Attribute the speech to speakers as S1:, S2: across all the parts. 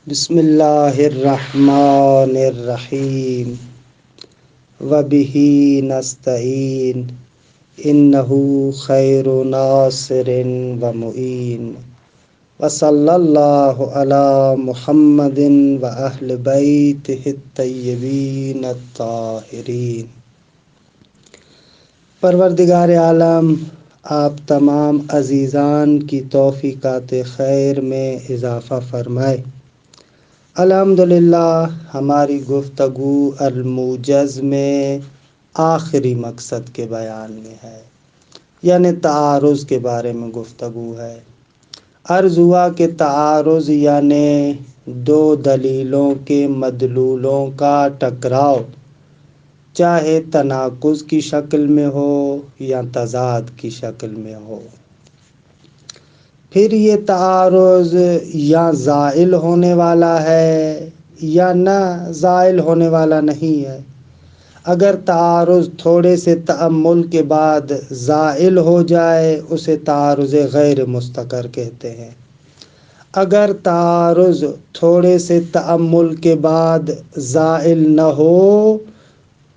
S1: بسم اللہ الرحمن الرحیم وبہ نستعین انہ خیر ناصر و معین وصلی اللہ علی محمد و اہل بیتہ الطیبین الطاہرین۔ پروردگار عالم آپ تمام عزیزان کی توفیقات خیر میں اضافہ فرمائے۔ الحمدللہ ہماری گفتگو الموجز میں آخری مقصد کے بیان میں ہے، یعنی تعارض کے بارے میں گفتگو ہے۔ عرض ہوا کہ تعارض یعنی دو دلیلوں کے مدلولوں کا ٹکراؤ، چاہے تناقض کی شکل میں ہو یا تضاد کی شکل میں ہو۔ پھر یہ تعارض یا زائل ہونے والا ہے یا نہ زائل ہونے والا نہیں ہے۔ اگر تعارض تھوڑے سے تأمل کے بعد زائل ہو جائے اسے تعارض غیر مستقر کہتے ہیں۔ اگر تعارض تھوڑے سے تأمل کے بعد زائل نہ ہو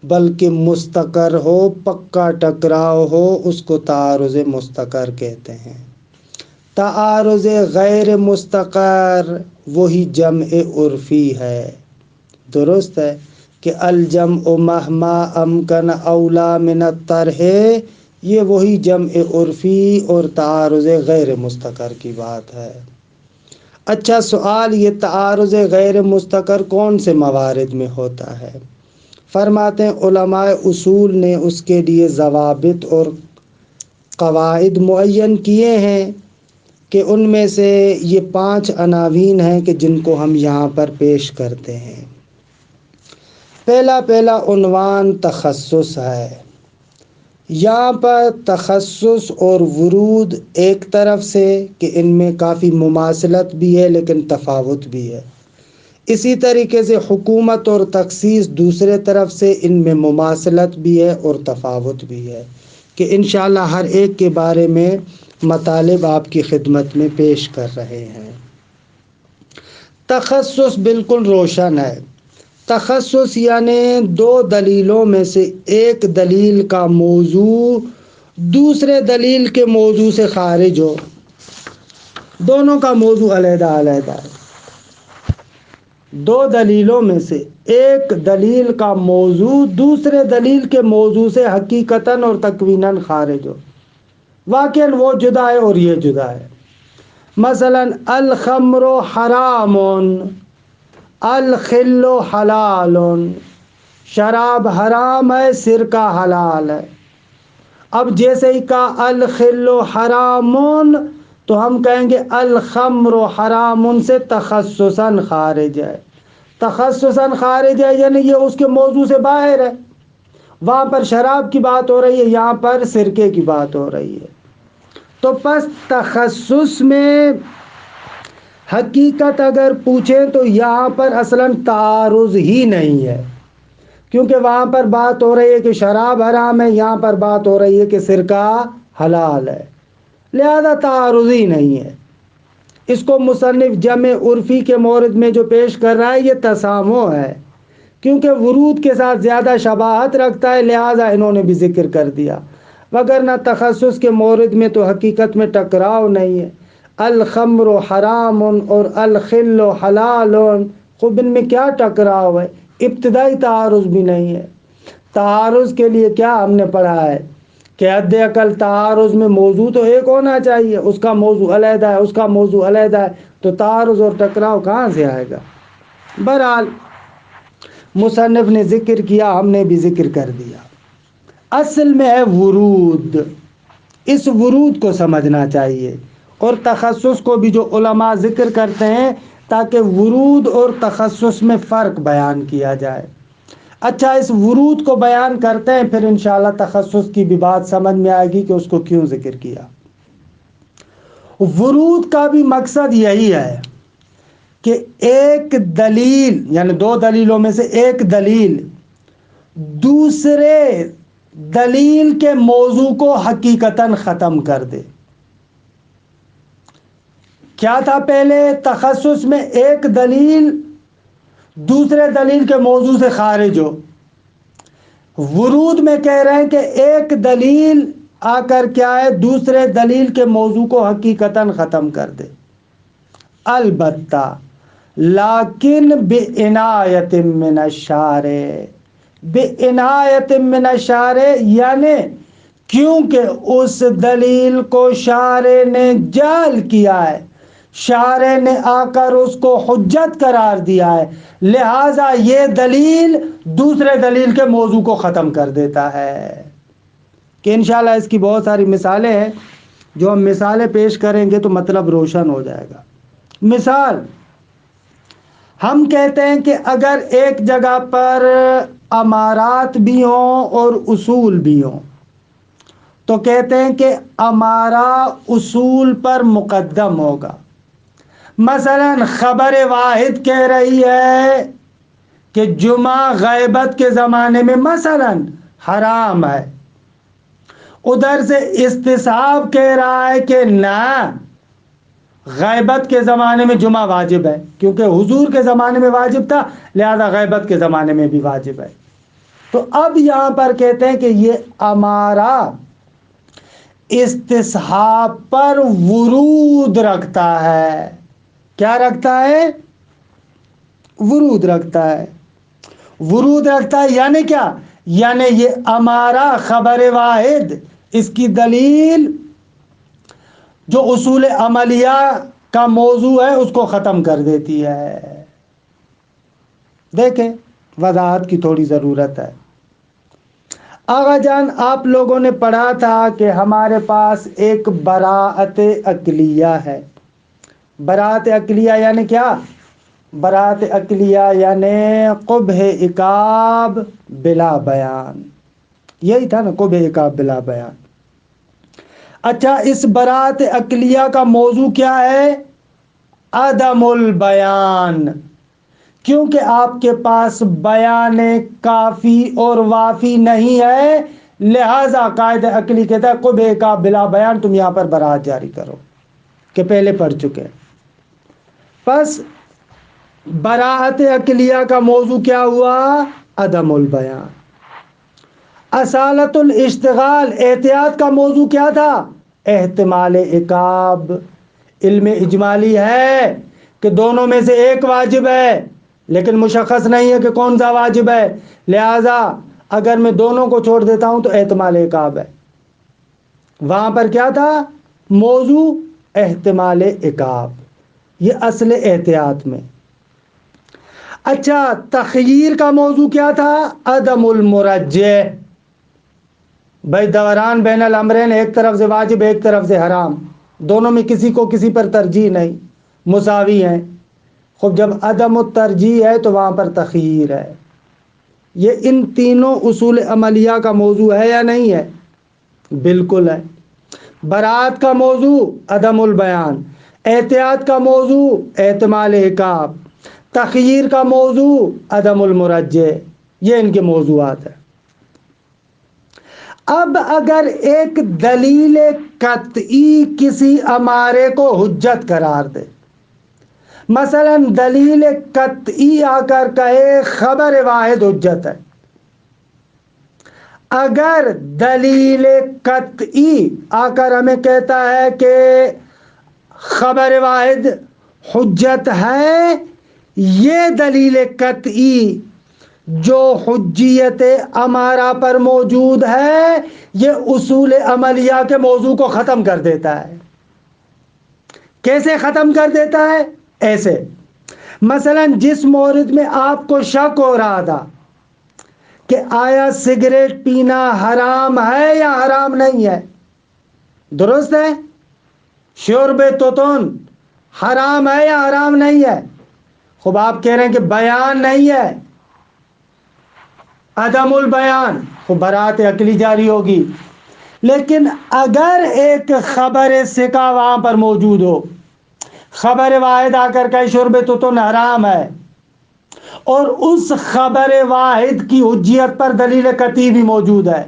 S1: بلکہ مستقر ہو، پکا ٹکراؤ ہو، اس کو تعارض مستقر کہتے ہیں۔ تعارض غیر مستقر وہی جمع عرفی ہے۔ درست ہے کہ الجمع مہما امکن اولا من الطرح، یہ وہی جمع عرفی اور تعارض غیر مستقر کی بات ہے۔ اچھا سوال، یہ تعارض غیر مستقر کون سے موارد میں ہوتا ہے؟ فرماتے ہیں علماء اصول نے اس کے لیے ضوابط اور قواعد معین کیے ہیں کہ ان میں سے یہ 5 عناوین ہیں کہ جن کو ہم یہاں پر پیش کرتے ہیں۔ پہلا عنوان تخصص ہے۔ یہاں پر تخصص اور ورود ایک طرف سے کہ ان میں کافی مماثلت بھی ہے لیکن تفاوت بھی ہے، اسی طریقے سے حکومت اور تخصیص دوسرے طرف سے، ان میں مماثلت بھی ہے اور تفاوت بھی ہے کہ انشاءاللہ ہر ایک کے بارے میں مطالب آپ کی خدمت میں پیش کر رہے ہیں۔ تخصص بالکل روشن ہے۔ تخصص یعنی 2 دلیلوں میں سے ایک دلیل کا موضوع دوسرے دلیل کے موضوع سے خارج ہو، دونوں کا موضوع علیحدہ علیحدہ ہے۔ 2 دلیلوں میں سے ایک دلیل کا موضوع دوسرے دلیل کے موضوع سے حقیقتاً اور تکویناً خارج ہو، واقعاً وہ جدا ہے اور یہ جدا ہے۔ مثلا الخمر حرام الخل حلال، شراب حرام ہے، سرقہ حلال ہے۔ اب جیسے ہی کہا الخل حرام تو ہم کہیں گے الخمر حرام سے تخصصاً خارج ہے۔ تخصصاً خارج ہے یعنی یہ اس کے موضوع سے باہر ہے۔ وہاں پر شراب کی بات ہو رہی ہے، یہاں پر سرقے کی بات ہو رہی ہے۔ تو پس تخصص میں حقیقت اگر پوچھیں تو یہاں پر اصلاً تعارض ہی نہیں ہے، کیونکہ وہاں پر بات ہو رہی ہے کہ شراب حرام ہے، یہاں پر بات ہو رہی ہے کہ سرقہ حلال ہے، لہذا تعارض ہی نہیں ہے۔ اس کو مصنف جمع عرفی کے مورد میں جو پیش کر رہا ہے یہ تسامح ہے، کیونکہ ورود کے ساتھ زیادہ شباہت رکھتا ہے، لہذا انہوں نے بھی ذکر کر دیا، وگرنہ تخصص کے مورد میں تو حقیقت میں ٹکراؤ نہیں ہے۔ الخمر حرام اور الخل حلال، خوب ان میں کیا ٹکراؤ ہے؟ ابتدائی تعارض بھی نہیں ہے۔ تعارض کے لیے کیا ہم نے پڑھا ہے کہ حد اقل تعارض میں موضوع تو ایک ہونا چاہیے، اس کا موضوع علیحدہ ہے، اس کا موضوع علیحدہ ہے، تو تعارض اور ٹکراؤ کہاں سے آئے گا؟ بہرحال مصنف نے ذکر کیا، ہم نے بھی ذکر کر دیا۔ اصل میں ہے ورود، اس ورود کو سمجھنا چاہیے، اور تخصص کو بھی جو علماء ذکر کرتے ہیں تاکہ ورود اور تخصص میں فرق بیان کیا جائے۔ اچھا اس ورود کو بیان کرتے ہیں، پھر انشاءاللہ تخصص کی بھی بات سمجھ میں آئے گی کہ اس کو کیوں ذکر کیا۔ ورود کا بھی مقصد یہی ہے کہ ایک دلیل یعنی 2 دلیلوں میں سے ایک دلیل دوسرے دلیل کے موضوع کو حقیقتاً ختم کر دے۔ کیا تھا پہلے؟ تخصص میں ایک دلیل دوسرے دلیل کے موضوع سے خارج ہو. ورود میں کہہ رہے ہیں کہ ایک دلیل آ کر کیا ہے، دوسرے دلیل کے موضوع کو حقیقتاً ختم کر دے. البتہ لیکن بعنایت من الشارع، بعنایت من الشارع یعنی کیونکہ اس دلیل کو شارع نے جعل کیا ہے، شارع نے آ کر اس کو حجت قرار دیا ہے، لہذا یہ دلیل دوسرے دلیل کے موضوع کو ختم کر دیتا ہے. کہ انشاءاللہ اس کی بہت ساری مثالیں ہیں، جو ہم مثالیں پیش کریں گے تو مطلب روشن ہو جائے گا. مثال، ہم کہتے ہیں کہ اگر ایک جگہ پر امارات بھی ہوں اور اصول بھی ہوں تو کہتے ہیں کہ امارہ اصول پر مقدم ہوگا. مثلا خبر واحد کہہ رہی ہے کہ جمعہ غیبت کے زمانے میں مثلا حرام ہے، ادھر سے استصحاب کہہ رہا ہے کہ نہ، غیبت کے زمانے میں جمعہ واجب ہے، کیونکہ حضور کے زمانے میں واجب تھا، لہذا غیبت کے زمانے میں بھی واجب ہے. تو اب یہاں پر کہتے ہیں کہ یہ امارہ استصحاب پر ورود رکھتا ہے. کیا رکھتا ہے؟ ورود رکھتا ہے. ورود رکھتا ہے یعنی کیا؟ یعنی یہ امارہ خبر واحد، اس کی دلیل جو اصول عملیہ کا موضوع ہے اس کو ختم کر دیتی ہے. دیکھیں، وضاحت کی تھوڑی ضرورت ہے. آغا جان، آپ لوگوں نے پڑھا تھا کہ ہمارے پاس ایک براءت عقلیہ ہے. براءت عقلیہ یعنی کیا؟ براءت عقلیہ یعنی قبح عقاب بلا بیان. یہی تھا نا، قبح عقاب بلا بیان. اچھا، اس براءت عقلیہ کا موضوع کیا ہے؟ عدم البیان. کیونکہ آپ کے پاس بیان کافی اور وافی نہیں ہے، لہذا قاعدہ عقلی کہتا ہے قبح کا بلا بیان، تم یہاں پر براءت جاری کرو، کہ پہلے پڑھ چکے. پس براءت عقلیہ کا موضوع کیا ہوا؟ عدم البیان. اصالت الاشتغال، احتیاط کا موضوع کیا تھا؟ احتمال عقاب. علم اجمالی ہے کہ دونوں میں سے ایک واجب ہے، لیکن مشخص نہیں ہے کہ کون سا واجب ہے، لہذا اگر میں دونوں کو چھوڑ دیتا ہوں تو احتمال عقاب ہے. وہاں پر کیا تھا موضوع؟ احتمال عقاب. یہ اصل احتیاط میں. اچھا، تخییر کا موضوع کیا تھا؟ عدم المرجح. بھائی دوران بین الامرین، ایک طرف سے واجب ایک طرف سے حرام، دونوں میں کسی کو کسی پر ترجیح نہیں، مساوی ہیں. خب جب عدم الترجیح ہے تو وہاں پر تخییر ہے. یہ ان تینوں اصول عملیہ کا موضوع ہے یا نہیں ہے؟ بالکل ہے. براءت کا موضوع عدم البیان، احتیاط کا موضوع احتمال عقاب، تخییر کا موضوع عدم المرجح. یہ ان کے موضوعات ہیں. اب اگر ایک دلیل قطعی کسی امارے کو حجت قرار دے، مثلا دلیل قطعی آ کر کہے خبر واحد حجت ہے، اگر دلیل قطعی آ کر ہمیں کہتا ہے کہ خبر واحد حجت ہے، یہ دلیل قطعی جو حجیت امارہ پر موجود ہے، یہ اصول عملیہ کے موضوع کو ختم کر دیتا ہے. کیسے ختم کر دیتا ہے؟ ایسے، مثلا جس مورد میں آپ کو شک ہو رہا تھا کہ آیا سگریٹ پینا حرام ہے یا حرام نہیں ہے، درست ہے؟ شرب توتن حرام ہے یا حرام نہیں ہے. خب آپ کہہ رہے ہیں کہ بیان نہیں ہے، عدم البیان، خب براءت عقلی جاری ہوگی. لیکن اگر ایک خبر ثقہ وہاں پر موجود ہو، خبر واحد آ کر کہ شرب توتن حرام ہے، اور اس خبر واحد کی حجیت پر دلیل قطعی بھی موجود ہے،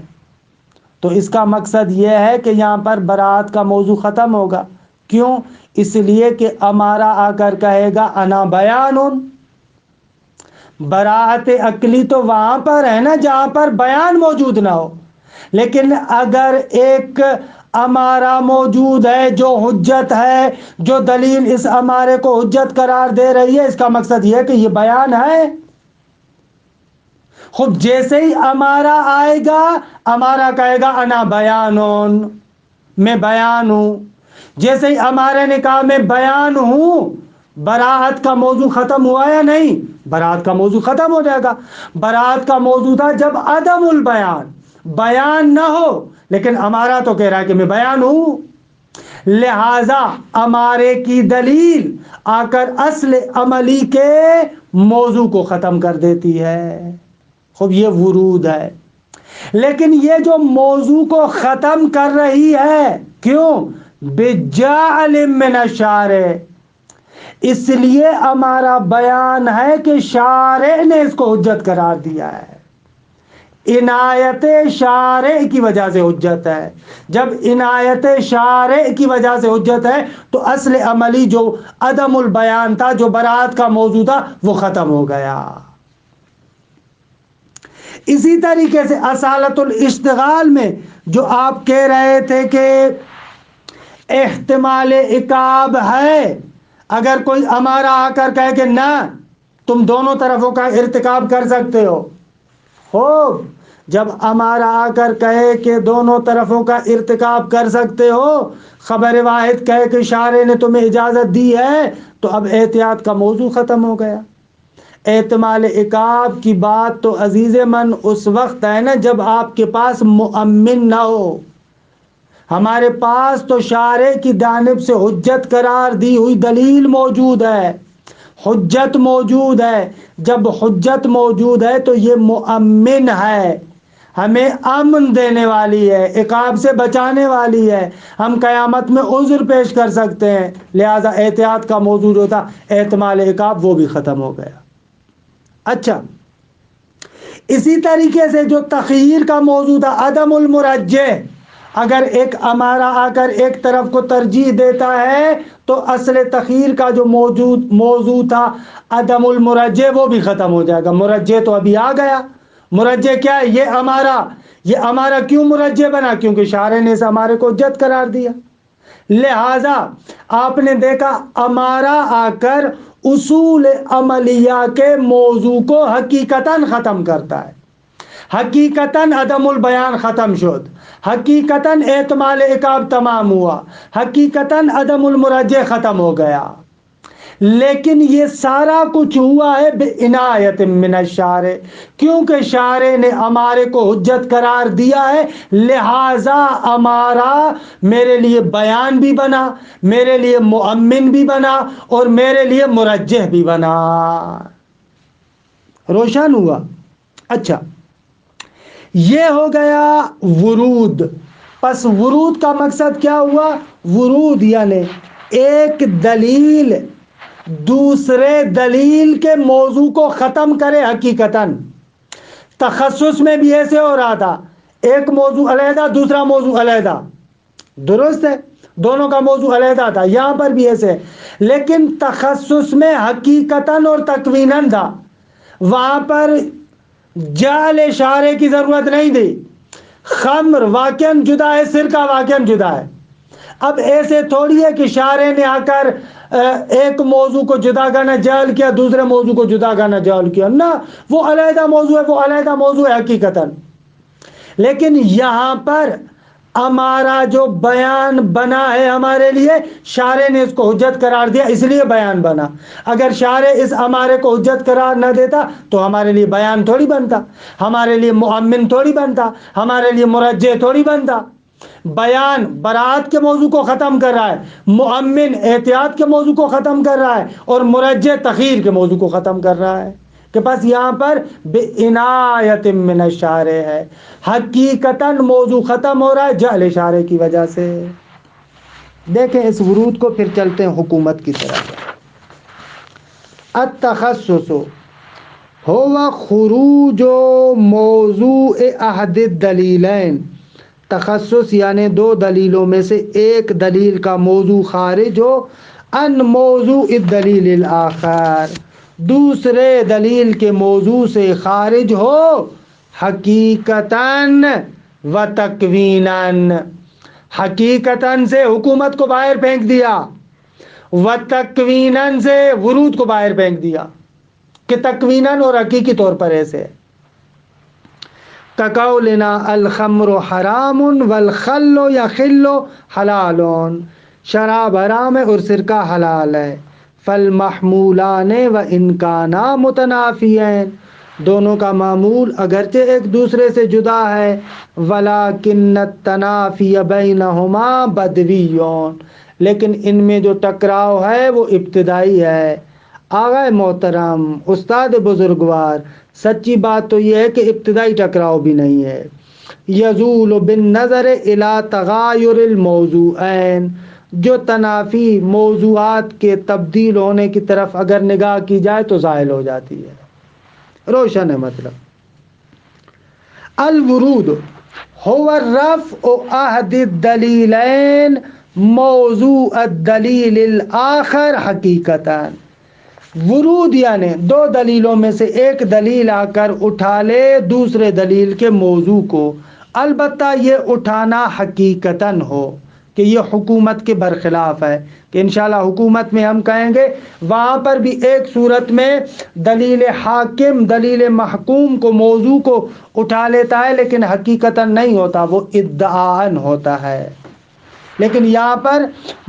S1: تو اس کا مقصد یہ ہے کہ یہاں پر براءت کا موضوع ختم ہوگا. کیوں؟ اس لیے کہ امارہ آ کر کہے گا انا بیان، براعت عقلی تو وہاں پر ہے نا جہاں پر بیان موجود نہ ہو، لیکن اگر ایک امارہ موجود ہے جو حجت ہے، جو دلیل اس امارے کو حجت قرار دے رہی ہے، اس کا مقصد یہ ہے کہ یہ بیان ہے۔ خود جیسے ہی امارہ آئے گا، امارہ کہے گا انا بیانون، میں بیان ہوں۔ جیسے ہی امارے نے کہا میں بیان ہوں، براعت کا موضوع ختم ہوا یا نہیں؟ براعت کا موضوع ختم ہو جائے گا۔ براعت کا موضوع تھا جب عدم البیان، بیان نہ ہو، لیکن امارہ تو کہہ رہا ہے کہ میں بیان ہوں، لہذا امارے کی دلیل آ کر اصل عملی کے موضوع کو ختم کر دیتی ہے۔ خوب یہ ورود ہے، لیکن یہ جو موضوع کو ختم کر رہی ہے، کیوں؟ بجعل من الشارع، اس لیے ہمارا بیان ہے کہ شارع نے اس کو حجت قرار دیا ہے، عنایت شارع کی وجہ سے حجت ہے۔ جب عنایت شارع کی وجہ سے حجت ہے تو اصل عملی جو عدم البیان تھا، جو براعت کا موضوع تھا، وہ ختم ہو گیا۔ اسی طریقے سے اصالت الاشتغال میں جو آپ کہہ رہے تھے کہ احتمال عقاب ہے، اگر کوئی ہمارا آ کر کہے کہ نہ تم دونوں طرفوں کا ارتکاب کر سکتے ہو، خوب جب ہمارا آ کر کہے کہ دونوں طرفوں کا ارتکاب کر سکتے ہو، خبر واحد کہے کہ شارع نے تمہیں اجازت دی ہے، تو اب احتیاط کا موضوع ختم ہو گیا۔ احتمال عقاب کی بات تو عزیز من اس وقت ہے نا جب آپ کے پاس مؤمن نہ ہو۔ ہمارے پاس تو شارع کی جانب سے حجت قرار دی ہوئی دلیل موجود ہے، حجت موجود ہے۔ جب حجت موجود ہے تو یہ مؤمن ہے، ہمیں امن دینے والی ہے، عقاب سے بچانے والی ہے، ہم قیامت میں عذر پیش کر سکتے ہیں، لہذا احتیاط کا موضوع جو تھا احتمال عقاب وہ بھی ختم ہو گیا۔ اچھا، اسی طریقے سے جو تخییر کا موضوع تھا عدم المرجح، اگر ایک امارہ آ کر ایک طرف کو ترجیح دیتا ہے تو اصل تخییر کا جو موضوع تھا عدم المرجح وہ بھی ختم ہو جائے گا۔ مرجح تو ابھی آ گیا۔ مرجح کیا ہے؟ یہ امارہ کیوں مرجح بنا؟ کیونکہ شارع نے اس امارے کو حجت قرار دیا۔ لہذا آپ نے دیکھا امارہ آ کر اصول عملیہ کے موضوع کو حقیقتاً ختم کرتا ہے، حقیقتاً عدم البیان ختم شد، حقیقتاً احتمال عقاب تمام ہوا، حقیقتاً عدم المرجح ختم ہو گیا۔ لیکن یہ سارا کچھ ہوا ہے بعنایت من الشارع، کیونکہ شارع نے ہمارے کو حجت قرار دیا ہے، لہذا ہمارا میرے لیے بیان بھی بنا، میرے لیے مؤمن بھی بنا، اور میرے لیے مرجح بھی بنا۔ روشن ہوا؟ اچھا، یہ ہو گیا ورود۔ پس ورود کا مقصد کیا ہوا؟ ورود یعنی ایک دلیل دوسرے دلیل کے موضوع کو ختم کرے حقیقتاً۔ تخصص میں بھی ایسے ہو رہا تھا، ایک موضوع علیحدہ دوسرا موضوع علیحدہ، درست ہے، دونوں کا موضوع علیحدہ تھا، یہاں پر بھی ایسے، لیکن تخصص میں حقیقتاً اور تکویناً تھا، وہاں پر جعل شارع کی ضرورت نہیں تھی۔ خمر واقعاً جدا ہے، سرقہ واقعاً جدا ہے۔ اب ایسے تھوڑی ہے کہ شارع نے آ کر ایک موضوع کو جدا کرنا جعل کیا، دوسرے موضوع کو جدا کرنا جعل کیا، نہ، وہ علیحدہ موضوع ہے، وہ علیحدہ موضوع ہے حقیقتاً۔ لیکن یہاں پر ہمارا جو بیان بنا ہے ہمارے لیے، شارع نے اس کو حجت قرار دیا، اس لیے بیان بنا۔ اگر شارع اس ہمارے کو حجت قرار نہ دیتا تو ہمارے لیے بیان تھوڑی بنتا، ہمارے لیے مؤمن تھوڑی بنتا، ہمارے لیے مرجح تھوڑی بنتا۔ بیان براعت کے موضوع کو ختم کر رہا ہے، مؤمن احتیاط کے موضوع کو ختم کر رہا ہے، اور مرجح تخییر کے موضوع کو ختم کر رہا ہے، کہ بس یہاں پر بعنایت من الشارع ہے، حقیقتاً موضوع ختم ہو رہا ہے جعل شارع کی وجہ سے۔ دیکھیں اس ورود کو، پھر چلتے ہیں حکومت کی طرف۔ التخصص هو خروج موضوع احد الدلیلین تخصص یعنی دو دلیلوں میں سے ایک دلیل کا موضوع خارج ہو ان موضوع الدلیل الآخر، دوسرے دلیل کے موضوع سے خارج ہو حقیقتاً و تکویناً، حقیقتاً سے حکومت کو باہر پھینک دیا، و تکویناً سے ورود کو باہر پھینک دیا، کہ تکویناً اور حقیقی طور پر ایسے کقولنا الخمر حرام والخل یحل حلال، شراب حرام ہے اور سرکہ حلال ہے، فالمحمولان و ان کانا متنافیین، دونوں کا معمول اگرچہ ایک دوسرے سے جدا ہے، ولیکن التنافی بینہما بدوی، لیکن ان میں جو ٹکراؤ ہے وہ ابتدائی ہے۔ آغا محترم، استاد بزرگوار، سچی بات تو یہ ہے کہ ابتدائی ٹکراؤ بھی نہیں ہے۔ یزول بالنظر الی تغایر الموضوعین، جو تنافی موضوعات کے تبدیل ہونے کی طرف اگر نگاہ کی جائے تو زائل ہو جاتی ہے، روشن ہے مطلب۔ الورود هو رفع احد الدلیلین موضوع الدلیل الآخر حقیقتاً، ورود یعنی دو دلیلوں میں سے ایک دلیل آ کر اٹھا لے دوسرے دلیل کے موضوع کو، البتہ یہ اٹھانا حقیقتاً ہو کہ یہ حکومت کے برخلاف ہے، کہ انشاءاللہ حکومت میں ہم کہیں گے وہاں پر بھی ایک صورت میں دلیل حاکم دلیل محکوم کو موضوع کو اٹھا لیتا ہے لیکن حقیقتاً نہیں ہوتا، وہ ادعاً ہوتا ہے۔ لیکن یہاں پر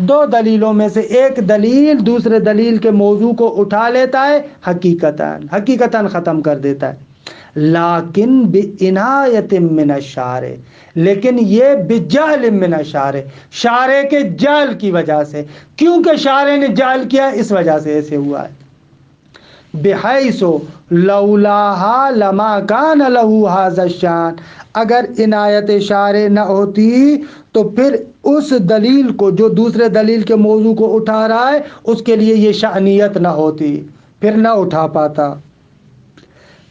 S1: دو دلیلوں میں سے ایک دلیل دوسرے دلیل کے موضوع کو اٹھا لیتا ہے، حقیقتاً ختم کر دیتا ہے، لیکن بعنایت من الشارع، لیکن یہ بجہل من الشارع، شارع کے جہل کی وجہ سے، کیونکہ شارع نے جہل کیا اس وجہ سے ایسے ہوا ہے۔ بحیث لولاہا لما کان لہ ھذا الشان، اگر عنایت شارع نہ ہوتی تو پھر اس دلیل کو جو دوسرے دلیل کے موضوع کو اٹھا رہا ہے اس کے لیے یہ شأنیت نہ ہوتی، پھر نہ اٹھا پاتا۔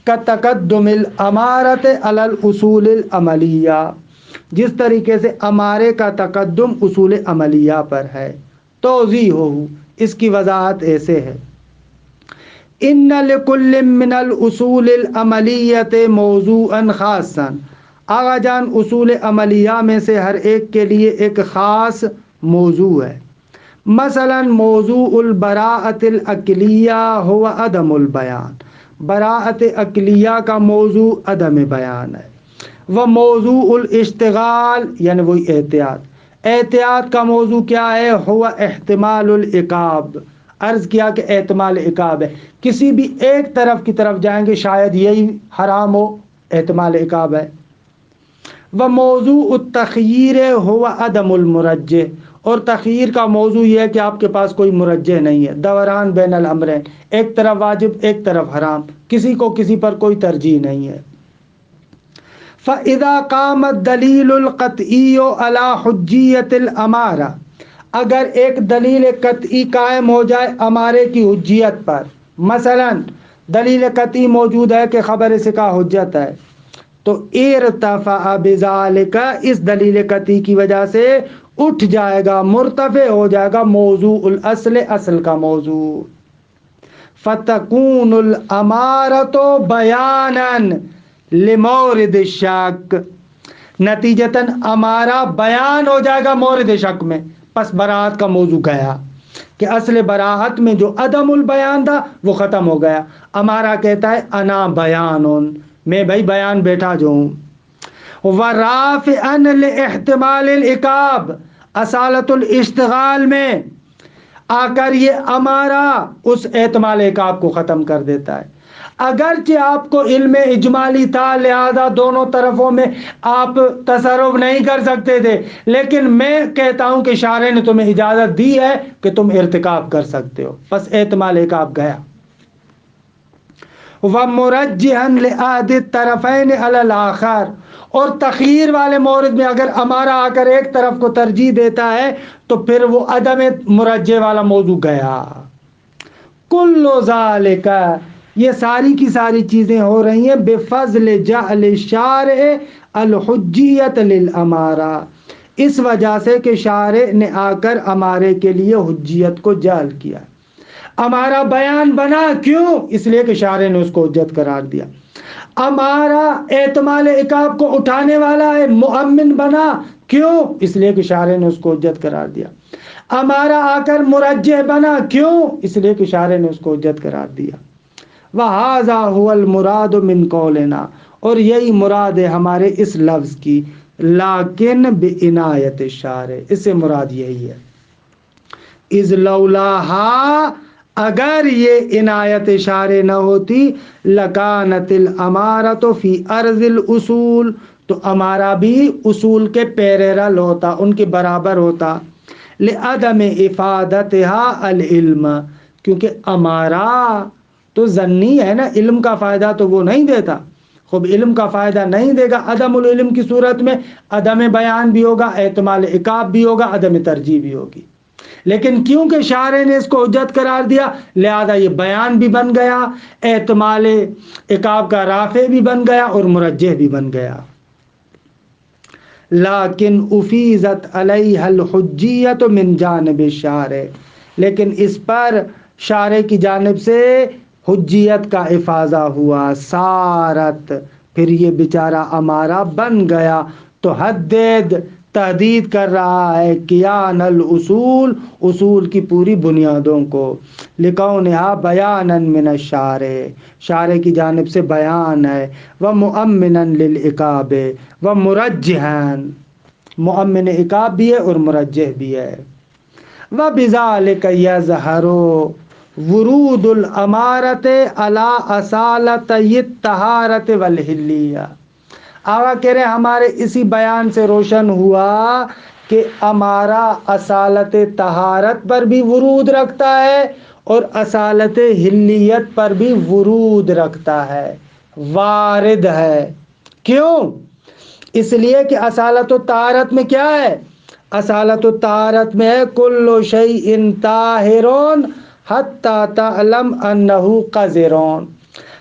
S1: کتقدم الامارۃ علی الاصول العملیہ، جس طریقے سے امارے کا تقدم اصول عملیہ پر ہے۔ توضیح ہو، اس کی وضاحت ایسے ہے، ان لکل من الاصول العملیۃ موضوعا خاصا، آغا جان اصول عملیہ میں سے ہر ایک کے لیے ایک خاص موضوع ہے۔ مثلا موضوع البراءۃ العقلیہ هو عدم البیان، براءت عقلیہ کا موضوع عدم بیان ہے۔ وہ موضوع الاشتغال یعنی وہی احتیاط، احتیاط کا موضوع کیا ہے؟ هو احتمال العقاب، عرض کیا کہ احتمال عقاب ہے، کسی بھی ایک طرف کی طرف جائیں گے شاید یہی حرام ہو، احتمال عقاب ہے۔ وہ موضوع التخییر ہوا عدم المرجح، اور تخییر کا موضوع یہ ہے کہ آپ کے پاس کوئی مرجح نہیں ہے، دوران بین الامرین، ایک طرف واجب ایک طرف حرام، کسی کو کسی پر کوئی ترجیح نہیں ہے۔ فَإِذَا قَامَ الدَّلِيلُ الْقَطْعِيُّ عَلَى حُجِّيَّةِ الْأَمَارَةِ، اگر ایک دلیل قطعی قائم ہو جائے امارے کی حجیت پر، مثلا دلیل قطعی موجود ہے کہ خبر ثقہ حجت ہے، تو ارتفع بذالک، اس دلیل قطعی کی وجہ سے اٹھ جائے گا، مرتفع ہو جائے گا موضوع الاصل، اصل کا موضوع۔ فتکون الامارۃ بیانا لمورد الشک، نتیجتاً امارہ بیان ہو جائے گا مورد شک میں، پس براءت کا موضوع گیا، کہ اصل براءت میں جو عدم البیان تھا وہ ختم ہو گیا، امارہ کہتا ہے انا بیانون، میں بھائی بیان بیٹھا جو ہوں۔ وَرَافِعًا لِاحْتِمَالِ الْعِقَاب، اصالت الاشتغال میں آ کر یہ امارہ اس احتمال عقاب کو ختم کر دیتا ہے۔ اگرچہ آپ کو علم اجمالی تھا لہذا دونوں طرفوں میں آپ تصرف نہیں کر سکتے تھے، لیکن میں کہتا ہوں کہ شارع نے تمہیں اجازت دی ہے کہ تم ارتکاب کر سکتے ہو، بس احتمال عقاب گیا۔ وَمُرَجِّحًا لِأَحْدِ الطَّرَفَيْنِ عَلَى الْآخَرِ، اور تخییر والے مورد میں اگر امارہ آ کر ایک طرف کو ترجیح دیتا ہے تو پھر وہ عدم مرجح والا موضوع گیا۔ کُلُّ ذَلِکَ، یہ ساری کی ساری چیزیں ہو رہی ہیں بفضل جعل الشارع الحجیت للامارہ، اس وجہ سے کہ شارع نے آ کر امارے کے لیے حجیت کو جعل کیا۔ ہمارا بیان بنا کیوں؟ اس لیے کہ شارع نے اس کو حجت قرار دیا۔ ہمارا احتمال عقاب کو اٹھانے والا ہے مؤمن بنا کیوں؟ اس لیے کہ شارع نے اس کو حجت قرار دیا۔ ہمارا آ کر مرجح بنا کیوں؟ اس لیے کہ شارع نے اس کو حجت قرار دیا۔ وَهَذَا هُوَ الْمُرَادُ مِنْ قَوْلِنَا، اور یہی مراد ہے ہمارے اس لفظ کی، لیکن بعنایت الشارع، اس سے مراد یہی ہے اذ لولاہا، اگر یہ عنایت شارع نہ ہوتی، لکانت الامارۃ فی ارض الاصول، تو امارہ بھی اصول کے پیرل ہوتا، ان کے برابر ہوتا، لعدم افادتها العلم، کیونکہ امارہ تو ظنی ہے نا، علم کا فائدہ تو وہ نہیں دیتا، خوب علم کا فائدہ نہیں دے گا، عدم العلم کی صورت میں عدم بیان بھی ہوگا، احتمال عقاب بھی ہوگا، عدم ترجیح بھی ہوگی۔ لیکن کیونکہ شارع نے اس کو حجت قرار دیا، لہذا یہ بیان بھی بن گیا، احتمال عقاب کا رافع بھی بن گیا اور مرجح بھی بن گیا۔ لیکن افیزت علیہ الحجیت من جانب الشارع، لیکن اس پر شارع کی جانب سے حجیت کا افاضہ ہوا، سارت، پھر یہ بیچارہ امارہ بن گیا، تو حدد، تحدید کر رہا ہے کیان الاصول، اصول کی پوری بنیادوں کو، لکونہا بیانا من الشارع، شارع کی جانب سے بیان ہے، ومؤمنا للعقاب ومرجحا، مؤمن عقاب بھی ہے اور مرجح بھی ہے۔ وبذالک یظہر ورود الامارۃ علی اصالۃ الطہارۃ والحلیہ، آقا کہہ رہے ہمارے اسی بیان سے روشن ہوا کہ امارہ اصالت طہارت پر بھی ورود رکھتا ہے اور اصالت حلیت پر بھی ورود رکھتا ہے، وارد ہے۔ کیوں؟ اس لیے کہ اصالت و طہارت میں کیا ہے؟ اصالت و طہارت میں ہے کل شیء طاہر حتی تعلم انہ قذر،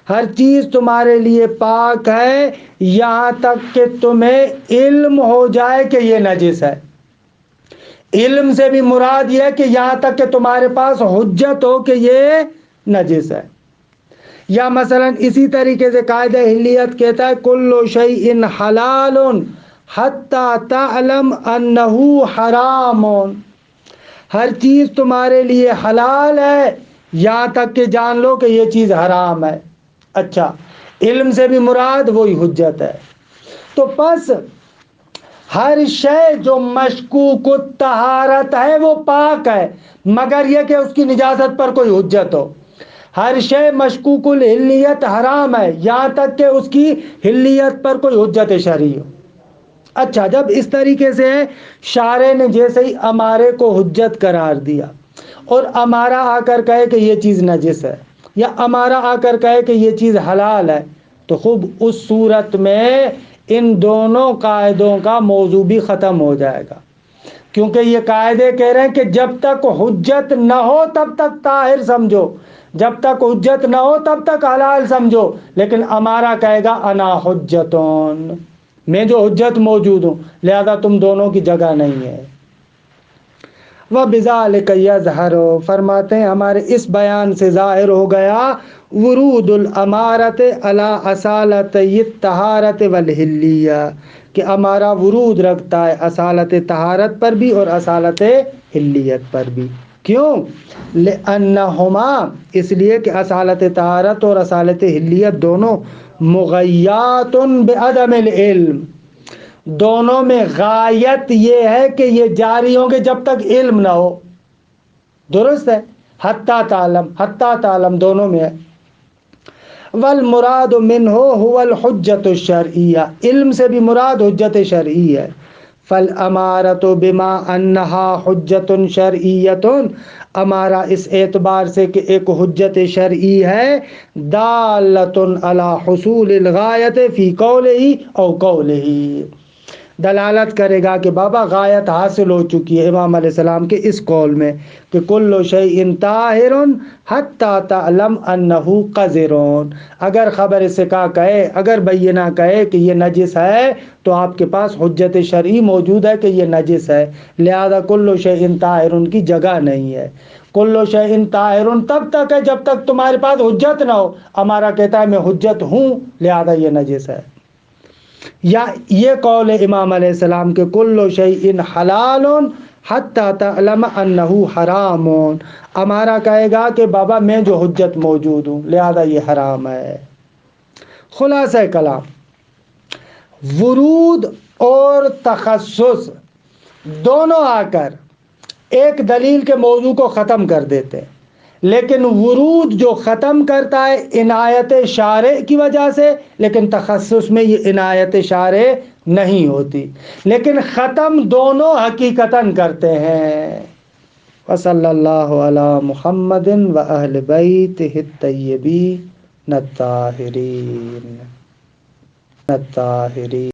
S1: ہر چیز تمہارے لیے پاک ہے یہاں تک کہ تمہیں علم ہو جائے کہ یہ نجس ہے۔ علم سے بھی مراد یہ ہے کہ یہاں تک کہ تمہارے پاس حجت ہو کہ یہ نجس ہے۔ یا مثلا اسی طریقے سے قاعدہ حلیت کہتا ہے کل شیء حلال حتی تعلم انہ حرام، ہر چیز تمہارے لیے حلال ہے یہاں تک کہ جان لو کہ یہ چیز حرام ہے۔ اچھا، علم سے بھی مراد وہی حجت ہے۔ تو پس ہر شے جو مشکوک الطہارت ہے وہ پاک ہے، مگر یہ کہ اس کی نجاست پر کوئی حجت ہو۔ ہر شے مشکوک الحلیت حرام ہے یہاں تک کہ اس کی حلیت پر کوئی حجت شرعی ہو۔ اچھا، جب اس طریقے سے شارع نے جیسے ہی امارے کو حجت قرار دیا اور امارہ آ کر کہے کہ یہ چیز نجس ہے، یا امارہ آ کر کہے کہ یہ چیز حلال ہے، تو خوب اس صورت میں ان دونوں قاعدوں کا موضوع بھی ختم ہو جائے گا، کیونکہ یہ قاعدے کہہ رہے ہیں کہ جب تک حجت نہ ہو تب تک طاہر سمجھو، جب تک حجت نہ ہو تب تک حلال سمجھو، لیکن امارہ کہے گا انا حجتون، میں جو حجت موجود ہوں، لہذا تم دونوں کی جگہ نہیں ہے۔ وَبِذَالِكَ يَظْهَرُ، فرماتے ہیں ہمارے اس بیان سے ظاہر ہو گیا ورود الامارۃ علی اصالۃ الطہارۃ والحلیہ، کہ امارہ ورود رکھتا ہے اصالت طہارت پر بھی اور اصالت حلیت پر بھی۔ کیوں؟ لأنہما، اس لیے کہ اصالت طہارت اور اصالت حلیت دونوں مغیات بعدم العلم، دونوں میں غایت یہ ہے کہ یہ جاری ہوں گے جب تک علم نہ ہو، درست ہے؟ حتی تعلم دونوں میں ہے۔ والمراد منہ هو الحجت الشرعیہ، علم سے بھی مراد حجت شرعی ہے۔ فالامارۃ بما انہا حجت شرعیۃ، امارہ اس اعتبار سے کہ ایک حجت شرعی ہے، دالۃ علی حصول الغایۃ فی قولہ او قولہ، دلالت کرے گا کہ بابا غایت حاصل ہو چکی ہے امام علیہ السلام کے اس قول میں کہ کل شیء طاہر حتی تعلم انہ قذر۔ اگر خبر ثقہ کہے، اگر بینہ کہے کہ یہ نجس ہے تو آپ کے پاس حجت شرعی موجود ہے کہ یہ نجس ہے، لہذا کل شیء طاہر کی جگہ نہیں ہے۔ کل شیء طاہر تب تک ہے جب تک تمہارے پاس حجت نہ ہو۔ ہمارا کہتا ہے میں حجت ہوں لہذا یہ نجس ہے۔ یا یہ قول امام علیہ السلام کے کل شیء حلال حتی تعلم انہ حرام، ہمارا کہے گا کہ بابا میں جو حجت موجود ہوں لہذا یہ حرام ہے۔ خلاصہ کلام، ورود اور تخصص دونوں آ کر ایک دلیل کے موضوع کو ختم کر دیتے ہیں، لیکن ورود جو ختم کرتا ہے عنایت شارع کی وجہ سے، لیکن تخصص میں یہ عنایت شارع نہیں ہوتی، لیکن ختم دونوں حقیقتاً کرتے ہیں۔ وصلی اللہ علی محمد و اہل بیتہ الطیبین الطاہرین۔